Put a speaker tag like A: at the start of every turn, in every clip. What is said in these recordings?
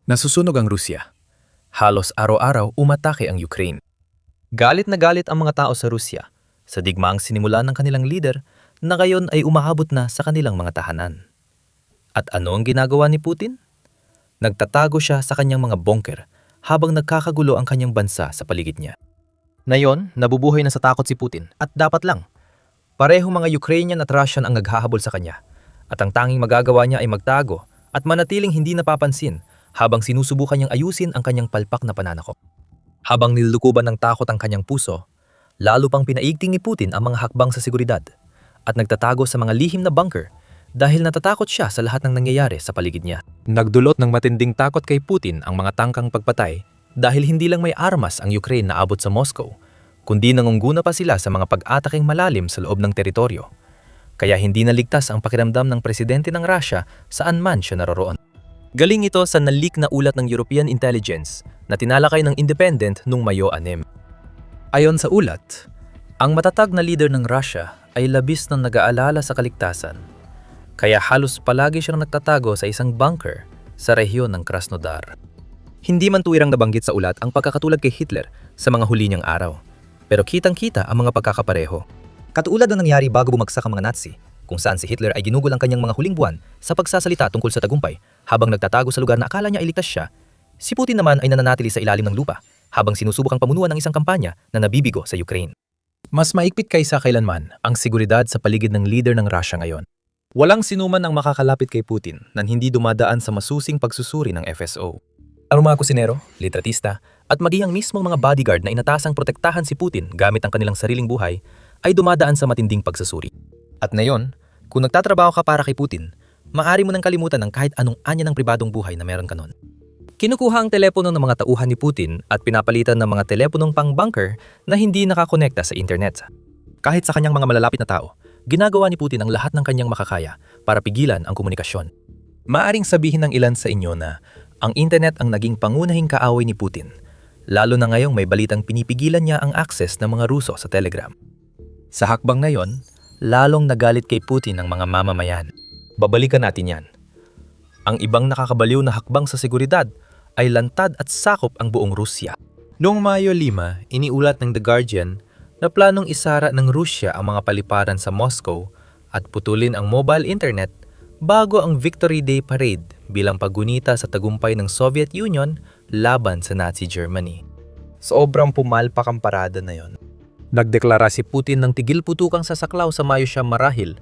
A: Nasusunog ang Rusya. Halos araw-araw umatake ang Ukraine.
B: Galit na galit ang mga tao sa Rusya sa digmaang sinimulan ng kanilang leader na ngayon ay umaabot na sa kanilang mga tahanan. At ano ang ginagawa ni Putin? Nagtatago siya sa kanyang mga bunker habang nagkakagulo ang kanyang bansa sa paligid niya. Ngayon, nabubuhay na sa takot si Putin at dapat lang. Pareho mga Ukrainian at Russian ang naghahabol sa kanya at ang tanging magagawa niya ay magtago at manatiling hindi napapansin habang sinusubukan niyang ayusin ang kanyang palpak na pananakop. Habang nilukuban ng takot ang kanyang puso, lalo pang pinaigting ni Putin ang mga hakbang sa seguridad at nagtatago sa mga lihim na bunker dahil natatakot siya sa lahat ng nangyayari sa paligid niya. Nagdulot ng matinding takot kay Putin ang mga tangkang pagpatay dahil hindi lang may armas ang Ukraine na abot sa Moscow, kundi nangungguna pa sila sa mga pag-ataking malalim sa loob ng teritoryo. Kaya hindi naligtas ang pakiramdam ng presidente ng Russia saan man siya naroroon. Galing ito sa nalik na ulat ng European Intelligence na tinalakay ng Independent noong Mayo 6. Ayon sa ulat, ang matatag na leader ng Russia ay labis na nag-aalala sa kaligtasan, kaya halos palagi siyang nagtatago sa isang bunker sa rehiyon ng Krasnodar. Hindi man tuwirang nabanggit sa ulat ang pagkakatulad kay Hitler sa mga huli niyang araw, pero kitang-kita ang mga pagkakapareho. Katulad ng nangyari bago bumagsak ang mga Nazi, kung saan si Hitler ay ginugol ang kanyang mga huling buwan sa pagsasalita tungkol sa tagumpay habang nagtatago sa lugar na akala niya ay ligtas siya. Si Putin naman ay nananatili sa ilalim ng lupa habang sinusubukang pamunuan ng isang kampanya na nabibigo sa Ukraine. Mas maigpit kaysa kailanman ang seguridad sa paligid ng leader ng Russia ngayon. Walang sinuman ang makakalapit kay Putin nang hindi dumadaan sa masusing pagsusuri ng FSO. Ang mga kusinero, litratista, at maging ang mismong mga bodyguard na inatasang protektahan si Putin gamit ang kanilang sariling buhay ay dumadaan sa matinding pagsusuri. At ngayon, kung nagtatrabaho ka para kay Putin, maaari mo nang kalimutan ng kahit anong anya ng pribadong buhay na meron ka nun. Kinukuha ang telepono ng mga tauhan ni Putin at pinapalitan ng mga teleponong pang-bunker na hindi nakakonekta sa internet. Kahit sa kanyang mga malalapit na tao, ginagawa ni Putin ang lahat ng kanyang makakaya para pigilan ang komunikasyon. Maaring sabihin ng ilan sa inyo na ang internet ang naging pangunahing kaaway ni Putin, lalo na ngayong may balitang pinipigilan niya ang access ng mga Ruso sa Telegram. Sa hakbang ngayon, lalong nagalit kay Putin ang mga mamamayan. Babalikan natin yan. Ang ibang nakakabaliw na hakbang sa seguridad ay lantad at sakop ang buong Rusya. Noong Mayo 5, iniulat ng The Guardian na planong isara ng Rusya ang mga paliparan sa Moscow at putulin ang mobile internet bago ang Victory Day Parade bilang paggunita sa tagumpay ng Soviet Union laban sa Nazi Germany. Sobrang pumalpak ang parada na yon. Nagdeklara si Putin ng tigil putukang sasaklaw sa Mayo 5 marahil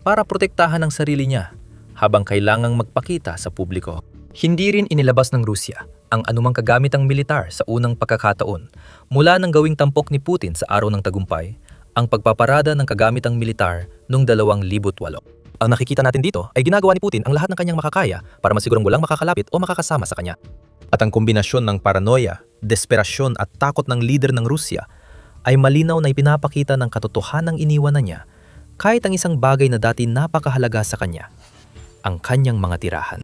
B: para protektahan ang sarili niya habang kailangang magpakita sa publiko. Hindi rin inilabas ng Rusya ang anumang kagamitang militar sa unang pagkakataon mula nang gawing tampok ni Putin sa araw ng tagumpay ang pagpaparada ng kagamitang militar noong 2008. Ang nakikita natin dito ay ginagawa ni Putin ang lahat ng kanyang makakaya para masigurong walang makakalapit o makakasama sa kanya. At ang kombinasyon ng paranoia, desperasyon at takot ng leader ng Rusya ay malinaw na ipinapakita ng katotohanang iniwanan niya kahit ang isang bagay na dati napakahalaga sa kanya, ang kanyang mga tirahan.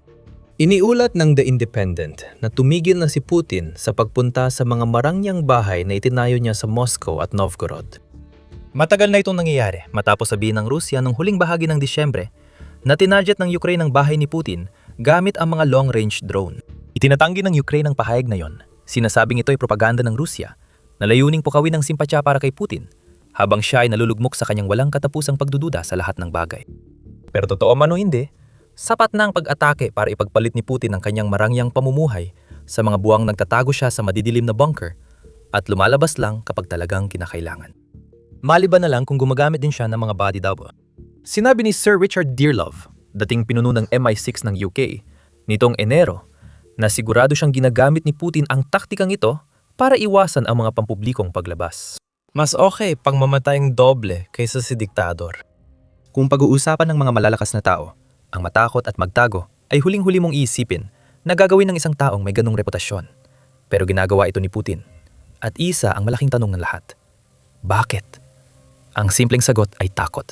B: Iniulat ng The Independent na tumigil na si Putin sa pagpunta sa mga marangyang bahay na itinayo niya sa Moscow at Novgorod. Matagal na itong nangyayari matapos sabihin ng Rusya noong huling bahagi ng Disyembre na tinarget ng Ukraine ang bahay ni Putin gamit ang mga long-range drone. Itinatanggi ng Ukraine ang pahayag na yon. Sinasabing ito ay propaganda ng Rusya na layuning pukawin ng simpatya para kay Putin habang siya ay nalulugmok sa kanyang walang katapusang pagdududa sa lahat ng bagay. Pero totoo man o hindi, sapat na ang pag-atake para ipagpalit ni Putin ang kanyang marangyang pamumuhay sa mga buwang nagtatago siya sa madidilim na bunker at lumalabas lang kapag talagang kinakailangan. Maliban na lang kung gumagamit din siya ng mga body double. Sinabi ni Sir Richard Dearlove, dating pinuno ng MI6 ng UK, nitong Enero, na sigurado siyang ginagamit ni Putin ang taktikang ito para iwasan ang mga pampublikong paglabas. Mas okay pang mamatayang doble kaysa si diktador. Kung pag-uusapan ng mga malalakas na tao, ang matakot at magtago ay huling-huli mong iisipin na gagawin ng isang taong may ganong reputasyon. Pero ginagawa ito ni Putin. At isa ang malaking tanong ng lahat. Bakit? Ang simpleng sagot ay takot.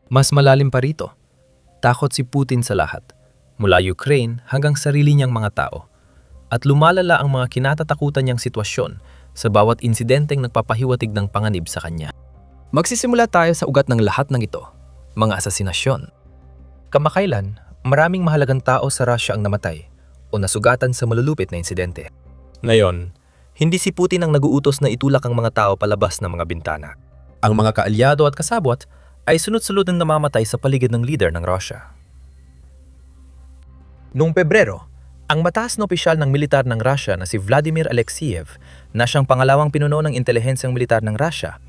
B: Mas malalim pa rito. Takot si Putin sa lahat, mula Ukraine hanggang sarili niyang mga tao. At lumalala ang mga kinatatakutan niyang sitwasyon sa bawat insidenteng nagpapahiwatig ng panganib sa kanya. Magsisimula tayo sa ugat ng lahat ng ito, mga asasinasyon. Kamakailan, maraming mahalagang tao sa Russia ang namatay o nasugatan sa malulupit na insidente. Ngayon, hindi si Putin ang naguutos na itulak ang mga tao palabas ng mga bintana. Ang mga kaalyado at kasabwat ay sunod-sunod na namamatay sa paligid ng leader ng Russia. Noong Pebrero, ang mataas na opisyal ng militar ng Russia na si Vladimir Alexiev, na siyang pangalawang pinuno ng intelihensyang militar ng Russia,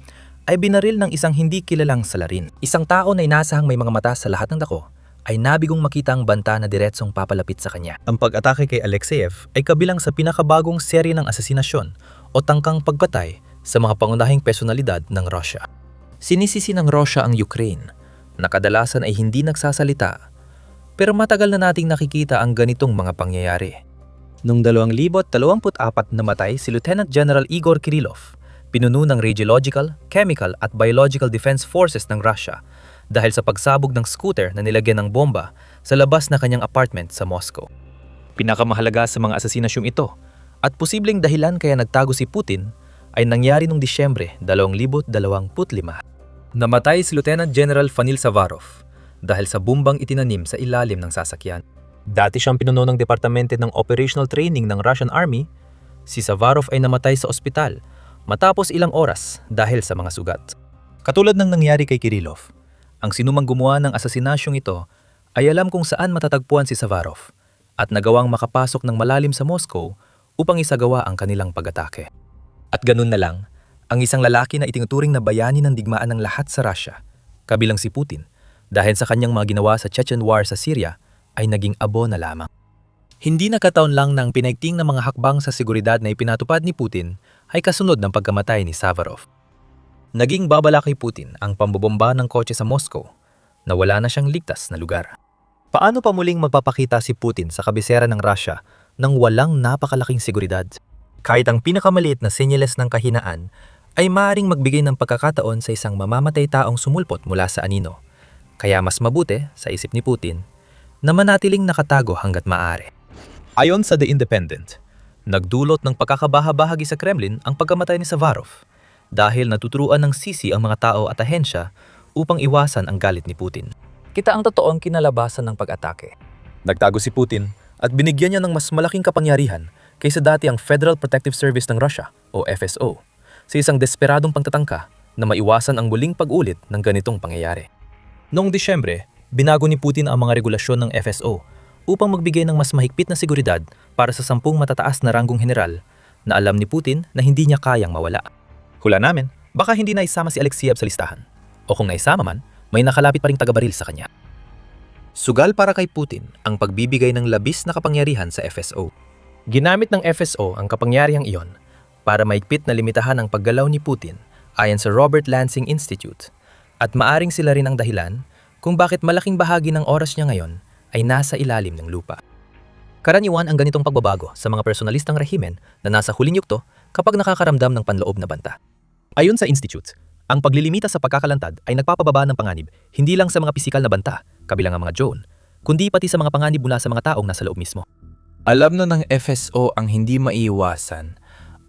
B: ay binaril ng isang hindi kilalang salarin. Isang tao na inasahang may mga mata sa lahat ng dako ay nabigong makita ang banta na diretsong papalapit sa kanya. Ang pag-atake kay Alexiev ay kabilang sa pinakabagong serye ng asasinasyon o tangkang pagpatay sa mga pangunahing personalidad ng Russia. Sinisisi ng Russia ang Ukraine, na kadalasan ay hindi nagsasalita, pero matagal na nating nakikita ang ganitong mga pangyayari. Noong 2024 namatay si Lieutenant General Igor Kirillov, pinuno ng Radiological, Chemical at Biological Defense Forces ng Russia dahil sa pagsabog ng scooter na nilagyan ng bomba sa labas na kanyang apartment sa Moscow. Pinakamahalaga sa mga asasinasyong ito at posibleng dahilan kaya nagtago si Putin ay nangyari noong Disyembre 2025. Namatay si Lieutenant General Vanil Savarov dahil sa bombang itinanim sa ilalim ng sasakyan. Dati siyang pinuno ng Departamente ng Operational Training ng Russian Army, si Savarov ay namatay sa ospital matapos ilang oras dahil sa mga sugat. Katulad ng nangyari kay Kirillov, ang sinumang gumawa ng asasinasyong ito ay alam kung saan matatagpuan si Savarov at nagawang makapasok ng malalim sa Moscow upang isagawa ang kanilang pag-atake. At ganun na lang, ang isang lalaki na itinuturing na bayani ng digmaan ng lahat sa Russia, kabilang si Putin, dahil sa kanyang mga ginawa sa Chechen War sa Syria, ay naging abo na lamang. Hindi nakataon lang ng pinaigting na mga hakbang sa seguridad na ipinatupad ni Putin ay kasunod ng pagkamatay ni Savarov. Naging babala kay Putin ang pambobomba ng kotse sa Moscow na wala na siyang ligtas na lugar. Paano pa muling magpapakita si Putin sa kabisera ng Russia nang walang napakalaking seguridad? Kahit ang pinakamaliit na senyales ng kahinaan ay maaaring magbigay ng pagkakataon sa isang mamamatay taong sumulpot mula sa anino. Kaya mas mabuti, sa isip ni Putin, na manatiling nakatago hanggat maaari. Ayon sa The Independent, nagdulot ng pagkakabaha-bahagi sa Kremlin ang pagkamatay ni Savarov dahil natuturuan ng sisi ang mga tao at ahensya upang iwasan ang galit ni Putin. Kita ang totoong kinalabasan ng pag-atake. Nagtago si Putin at binigyan niya ng mas malaking kapangyarihan kaysa dati ang Federal Protective Service ng Russia o FSO sa isang desperadong pagtatangka na maiwasan ang muling pag-ulit ng ganitong pangyayari. Noong Disyembre, binago ni Putin ang mga regulasyon ng FSO upang magbigay ng mas mahigpit na seguridad para sa 10 matataas na ranggong general na alam ni Putin na hindi niya kayang mawala. Hula namin, baka hindi na isama si Alexiev sa listahan. O kung naisama man, may nakalapit pa ring taga-baril sa kanya. Sugal para kay Putin ang pagbibigay ng labis na kapangyarihan sa FSO. Ginamit ng FSO ang kapangyarihang iyon para mahigpit na limitahan ang paggalaw ni Putin ayon sa Robert Lansing Institute. At maaring sila rin ang dahilan kung bakit malaking bahagi ng oras niya ngayon ay nasa ilalim ng lupa. Karaniwan ang ganitong pagbabago sa mga personalistang rehimen na nasa huling yugto kapag nakakaramdam ng panloob na banta. Ayon sa Institute, ang paglilimita sa pagkakalantad ay nagpapababa ng panganib hindi lang sa mga pisikal na banta, kabilang ang mga drone, kundi pati sa mga panganib mula sa mga taong nasa loob mismo. Alam na ng FSO ang hindi maiiwasan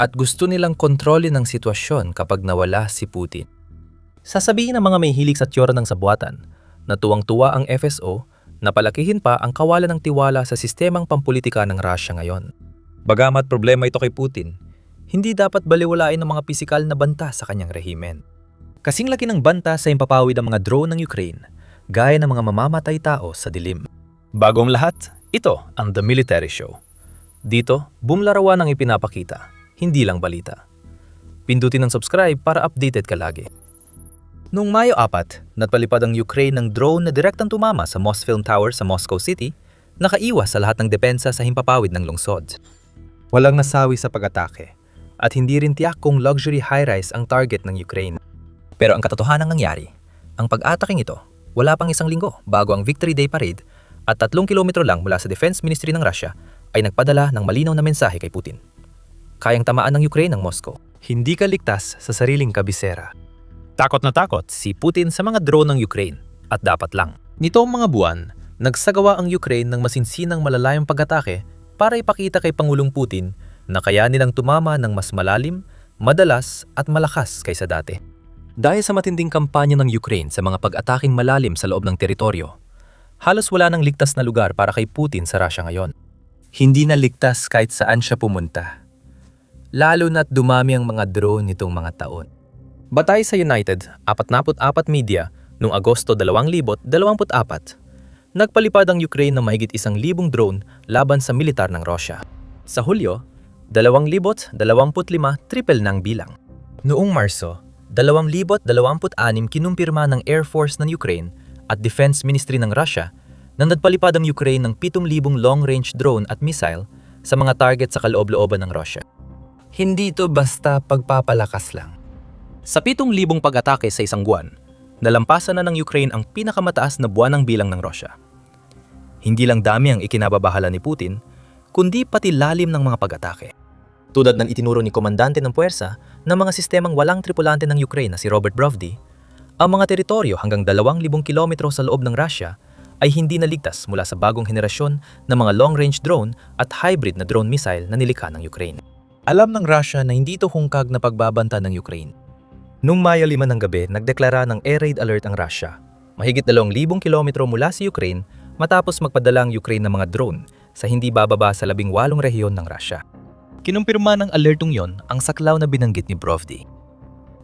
B: at gusto nilang kontrolin ang sitwasyon kapag nawala si Putin. Sasabihin ng mga may hilig sa tiyora ng sabuatan na tuwang-tuwa ang FSO na palakihin pa ang kawalan ng tiwala sa sistemang pampulitika ng Russia ngayon. Bagamat problema ito kay Putin, hindi dapat baliwalain ang mga pisikal na banta sa kanyang rehimen. Kasing laki ng banta sa impapawid ang mga drone ng Ukraine, gaya ng mga mamamatay tao sa dilim. Bago ang lahat, ito ang The Military Show. Dito, bumlarawan ang ipinapakita, hindi lang balita. Pindutin ang subscribe para updated ka lagi. Noong Mayo 4, napalipad ang Ukraine ng drone na direktang tumama sa Mosfilm Tower sa Moscow City, nakaiwas sa lahat ng depensa sa himpapawid ng lungsod. Walang nasawi sa pag-atake, at hindi rin tiyak kung luxury high-rise ang target ng Ukraine. Pero ang katotohanan nangyari, ang pag-ataking ito, wala pang isang linggo bago ang Victory Day Parade at 3 kilometro lang mula sa Defense Ministry ng Russia ay nagpadala ng malinaw na mensahe kay Putin. Kayang tamaan ng Ukraine ang Moscow. Hindi ka ligtas sa sariling kabisera. Takot na takot si Putin sa mga drone ng Ukraine at dapat lang. Nitong mga buwan, nagsagawa ang Ukraine ng masinsinang malalayong pag-atake para ipakita kay Pangulong Putin na kaya nilang tumama ng mas malalim, madalas at malakas kaysa dati. Dahil sa matinding kampanya ng Ukraine sa mga pag-ataking malalim sa loob ng teritoryo, halos wala nang ligtas na lugar para kay Putin sa Russia ngayon.
A: Hindi na ligtas kahit saan siya pumunta. Lalo na't dumami ang mga drone nitong mga taon.
B: Batay sa United 44 Media noong Agosto 2024, nagpalipad ang Ukraine ng mahigit 1,000 drone laban sa militar ng Russia. Sa Hulyo, 2025 triple ng bilang. Noong Marso, 2026 kinumpirma ng Air Force ng Ukraine at Defense Ministry ng Russia na nagpalipad ang Ukraine ng 7,000 long-range drone at missile sa mga target sa kaloob-looban ng Russia.
A: Hindi ito basta pagpapalakas lang.
B: Sa 7,000 pag-atake sa isang buwan, nalampasan na ng Ukraine ang pinakamataas na buwanang bilang ng Russia. Hindi lang dami ang ikinababahala ni Putin, kundi pati lalim ng mga pag-atake. Tulad ng itinuro ni komandante ng puwersa ng mga sistemang walang tripulante ng Ukraine na si Robert Brovdy, ang mga teritoryo hanggang 2,000 kilometro sa loob ng Russia ay hindi naligtas mula sa bagong henerasyon ng mga long-range drone at hybrid na drone missile na nilikha ng Ukraine. Alam ng Russia na hindi ito hungkag na pagbabanta ng Ukraine. Noong Mayo 5 ng gabi, nagdeklara ng air raid alert ang Russia. Mahigit 2,000 kilometro mula sa Ukraine matapos magpadala ang Ukraine ng mga drone sa hindi bababa sa 18 rehiyon ng Russia. Kinumpirma ng alertong yon ang saklaw na binanggit ni Brovdy.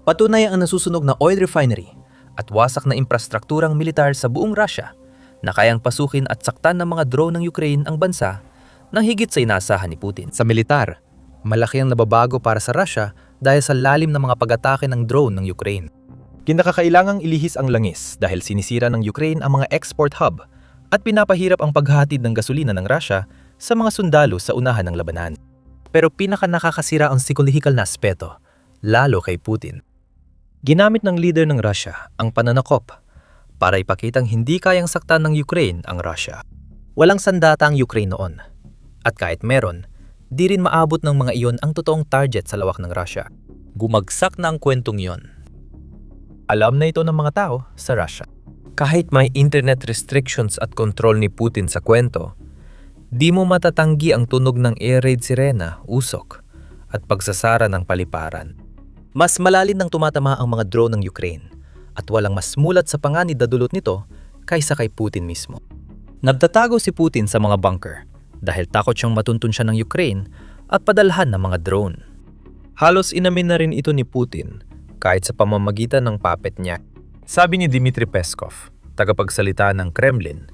B: Patunay ang nasusunog na oil refinery at wasak na infrastrukturang militar sa buong Russia na kayang pasukin at saktan ng mga drone ng Ukraine ang bansa nang higit sa inaasahan ni Putin. Sa militar, malaki ang nababago para sa Russia dahil sa lalim ng mga pag-atake ng drone ng Ukraine. Kinakakailangang ilihis ang langis dahil sinisira ng Ukraine ang mga export hub at pinapahirap ang paghatid ng gasolina ng Russia sa mga sundalo sa unahan ng labanan. Pero pinaka-nakakasira ang psikolohikal na aspeto, lalo kay Putin. Ginamit ng leader ng Russia ang pananakop para ipakitang hindi kayang saktan ng Ukraine ang Russia. Walang sandata ang Ukraine noon. At kahit meron, di rin maabot ng mga iyon ang totoong target sa lawak ng Russia. Gumagsak na ang kwentong iyon. Alam na ito ng mga tao sa Russia. Kahit may internet restrictions at control ni Putin sa kwento, di mo matatanggi ang tunog ng air raid sirena, usok, at pagsasara ng paliparan. Mas malalim nang tumatama ang mga drone ng Ukraine at walang mas mulat sa panganib na dulot nito kaysa kay Putin mismo. Nagtatago si Putin sa mga bunker dahil takot siyang matuntun siya ng Ukraine at padalhan ng mga drone. Halos inamin na rin ito ni Putin kahit sa pamamagitan ng puppet niya. Sabi ni Dmitry Peskov, tagapagsalita ng Kremlin,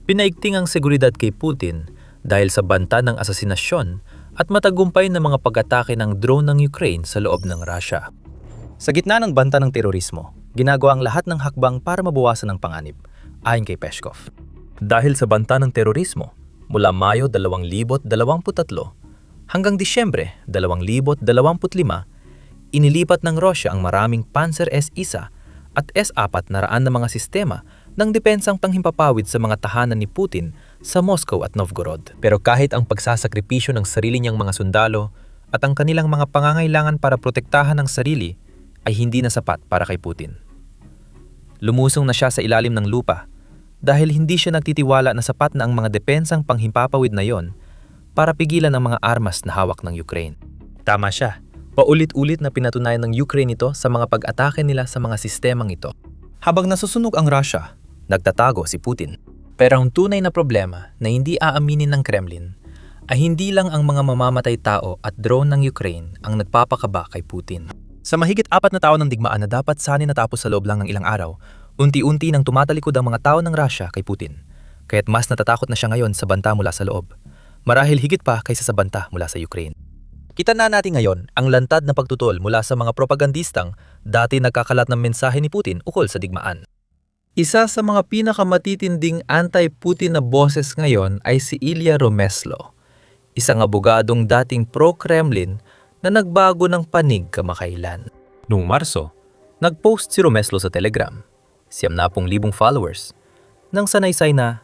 B: pinaigting ang seguridad kay Putin dahil sa banta ng asasinasyon at matagumpay na mga pag-atake ng drone ng Ukraine sa loob ng Russia. Sa gitna ng banta ng terorismo, ginagawa ang lahat ng hakbang para mabawasan ang panganib, ayon kay Peskov. Dahil sa banta ng terorismo, mula Mayo 2023 hanggang Disyembre 2025, inilipat ng Russia ang maraming Panzer S-1 at S-4 na raan na mga sistema ng depensang panghimpapawid sa mga tahanan ni Putin sa Moscow at Novgorod. Pero kahit ang pagsasakripisyo ng sarili niyang mga sundalo at ang kanilang mga pangangailangan para protektahan ang sarili ay hindi na sapat para kay Putin. Lumusong na siya sa ilalim ng lupa dahil hindi siya nagtitiwala na sapat na ang mga depensang panghimpapawid na yon para pigilan ang mga armas na hawak ng Ukraine. Tama siya. Paulit-ulit na pinatunayan ng Ukraine ito sa mga pag-atake nila sa mga sistemang ito. Habang nasusunog ang Russia, nagtatago si Putin. Pero ang tunay na problema na hindi aaminin ng Kremlin ay hindi lang ang mga mamamatay tao at drone ng Ukraine ang nagpapakaba kay Putin. Sa mahigit 4 na taon ng digmaan na dapat sana natapos sa loob lang ng ilang araw, unti-unti nang tumatalikod ang mga tao ng Russia kay Putin. Kaya't mas natatakot na siya ngayon sa banta mula sa loob. Marahil higit pa kaysa sa banta mula sa Ukraine. Kita na natin ngayon ang lantad na pagtutol mula sa mga propagandistang dati nagkakalat ng mensahe ni Putin ukol sa digmaan. Isa sa mga pinakamatitinding anti-Putin na boses ngayon ay si Ilya Romeslo, isang abogadong dating pro-Kremlin na nagbago ng panig kamakailan. Noong Marso, nag-post si Romeslo sa Telegram, 70,000 followers, nang sanaysay na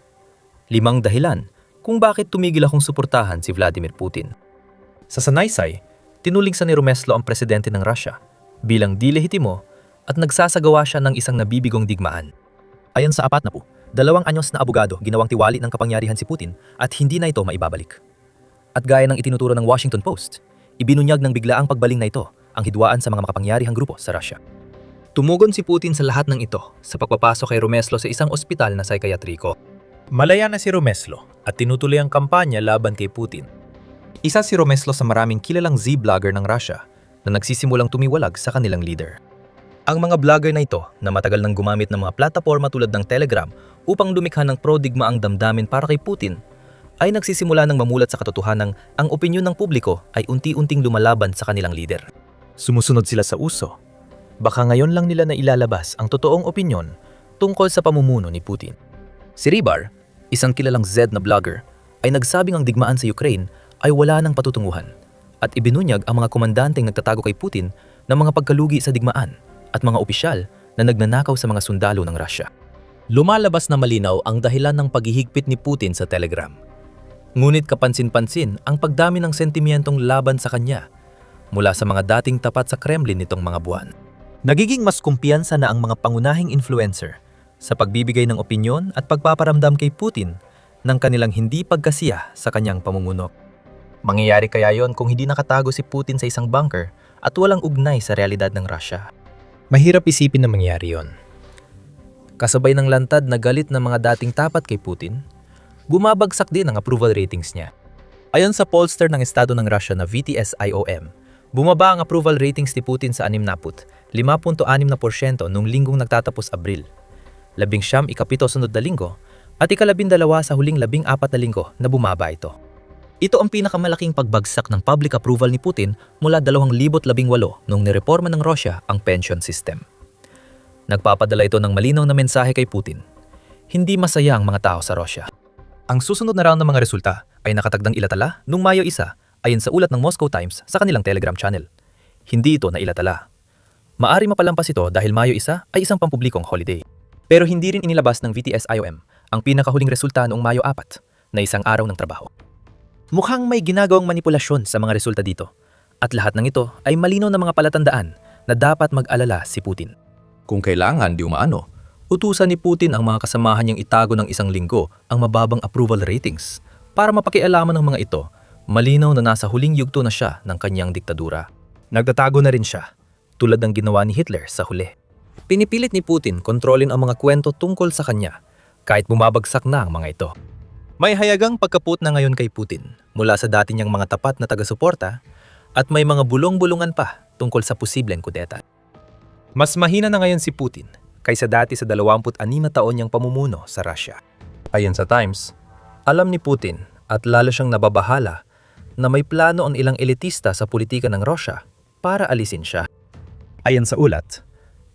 B: 5 dahilan kung bakit tumigil akong suportahan si Vladimir Putin. Sa sanaysay, tinuling sa ni Romeslo ang presidente ng Russia bilang di lehitimo at nagsasagawa siya ng isang nabibigong digmaan. Ayon sa 2 anyos na abogado, ginawang tiwali ng kapangyarihan si Putin at hindi na ito maibabalik. At gaya ng itinuturo ng Washington Post, ibinunyag ng biglaang pagbaling na ito ang hidwaan sa mga makapangyarihang grupo sa Russia. Tumugon si Putin sa lahat ng ito sa pagpapasok kay Romeslo sa isang ospital na psikiatriko. Malaya na si Romeslo at tinutuloy ang kampanya laban kay Putin. Isa si Romeslo sa maraming kilalang Z-blogger ng Russia na nagsisimulang tumiwalag sa kanilang leader. Ang mga blogger na ito na matagal nang gumamit ng mga plataforma tulad ng Telegram upang lumikha ng pro-digmaang damdamin para kay Putin, ay nagsisimula ng mamulat sa katotohanang ang opinyon ng publiko ay unti-unting lumalaban sa kanilang lider. Sumusunod sila sa uso. Baka ngayon lang nila na ilalabas ang totoong opinyon tungkol sa pamumuno ni Putin. Si Rybar, isang kilalang Z na blogger, ay nagsabing ang digmaan sa Ukraine ay wala ng patutunguhan at ibinunyag ang mga komandanteng nagtatago kay Putin ng mga pagkalugi sa digmaan at mga opisyal na nagnanakaw sa mga sundalo ng Russia. Lumalabas na malinaw ang dahilan ng paghihigpit ni Putin sa Telegram. Ngunit kapansin-pansin ang pagdami ng sentimentong laban sa kanya mula sa mga dating tapat sa Kremlin nitong mga buwan. Nagiging mas kumpiyansa na ang mga pangunahing influencer sa pagbibigay ng opinyon at pagpaparamdam kay Putin ng kanilang hindi pagkasiya sa kanyang pamumuno. Mangyayari kaya yon kung hindi nakatago si Putin sa isang bunker at walang ugnay sa realidad ng Russia? Mahirap isipin na mangyari yon. Kasabay ng lantad na galit ng mga dating tapat kay Putin, bumabagsak din ang approval ratings niya. Ayon sa pollster ng estado ng Russia na VTS-IOM, bumaba ang approval ratings ni Putin sa 5.6% noong linggong nagtatapos Abril, 19 ikapito sunod na linggo, at 12 sa huling 14 na linggo na bumaba ito. Ito ang pinakamalaking pagbagsak ng public approval ni Putin mula 2018 noong nireforma ng Russia ang pension system. Nagpapadala ito ng malinaw na mensahe kay Putin. Hindi masaya ang mga tao sa Russia. Ang susunod na round ng mga resulta ay nakatagdang ilatala noong Mayo 1 ayon sa ulat ng Moscow Times sa kanilang Telegram channel. Hindi ito nailatala. Maari mapalampas ito dahil Mayo 1 ay isang pampublikong holiday. Pero hindi rin inilabas ng VTS-IOM ang pinakahuling resulta noong Mayo 4 na isang araw ng trabaho. Mukhang may ginagawang manipulasyon sa mga resulta dito at lahat ng ito ay malinaw na mga palatandaan na dapat mag-alala si Putin. Kung kailangan di umaano, utusan ni Putin ang mga kasamahan niyang itago ng isang linggo ang mababang approval ratings para mapakialaman ng mga ito, malinaw na nasa huling yugto na siya ng kanyang diktadura. Nagtatago na rin siya, tulad ng ginawa ni Hitler sa huli. Pinipilit ni Putin kontrolin ang mga kwento tungkol sa kanya, kahit bumabagsak na ang mga ito. May hayagang pagkaput na ngayon kay Putin mula sa dati niyang mga tapat na taga-suporta at may mga bulong-bulungan pa tungkol sa posibleng kudeta. Mas mahina na ngayon si Putin kaysa dati sa 26 na taon niyang pamumuno sa Russia. Ayon sa Times, alam ni Putin at lalo siyang nababahala na may plano ang ilang elitista sa politika ng Russia para alisin siya. Ayon sa ulat,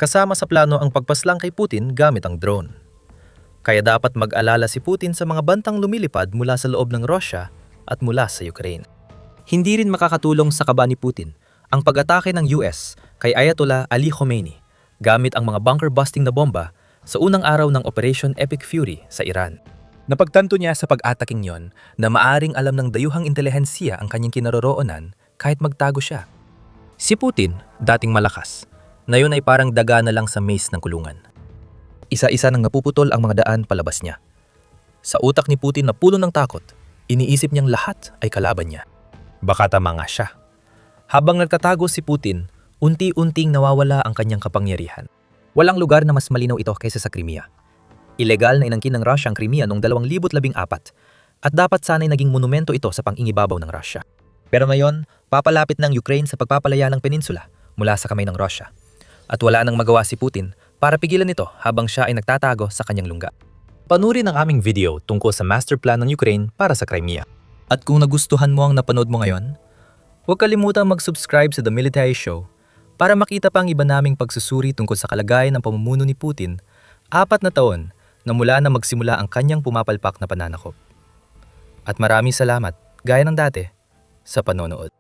B: kasama sa plano ang pagpaslang kay Putin gamit ang drone. Kaya dapat mag-alala si Putin sa mga bantang lumilipad mula sa loob ng Russia at mula sa Ukraine. Hindi rin makakatulong sa kaba ni Putin ang pag-atake ng US kay Ayatollah Ali Khomeini gamit ang mga bunker-busting na bomba sa unang araw ng Operation Epic Fury sa Iran. Napagtanto niya sa pag-ataking yon na maaring alam ng dayuhang intelihensiya ang kanyang kinaroroonan kahit magtago siya. Si Putin, dating malakas, ngayon ay parang daga na lang sa maze ng kulungan. Isa-isa nang napuputol ang mga daan palabas niya. Sa utak ni Putin na puno ng takot, iniisip niyang lahat ay kalaban niya. Baka tama nga siya. Habang nagtatago si Putin, unti-unting nawawala ang kanyang kapangyarihan. Walang lugar na mas malinaw ito kaysa sa Crimea. Ilegal na inangkin ng Russia ang Crimea noong 2014 at dapat sana'y naging monumento ito sa pang-ingibabaw ng Russia. Pero ngayon, papalapit ng Ukraine sa pagpapalaya ng peninsula mula sa kamay ng Russia. At wala nang magawa si Putin para pigilan ito habang siya ay nagtatago sa kanyang lungga. Panurin ang aming video tungkol sa master plan ng Ukraine para sa Crimea. At kung nagustuhan mo ang napanood mo ngayon, huwag kalimutang mag-subscribe sa The Military Show para makita pa ang iba naming pagsusuri tungkol sa kalagayan ng pamumuno ni Putin 4 na taon na mula na magsimula ang kanyang pumapalpak na pananakop. At maraming salamat, gaya ng dati, sa panonood.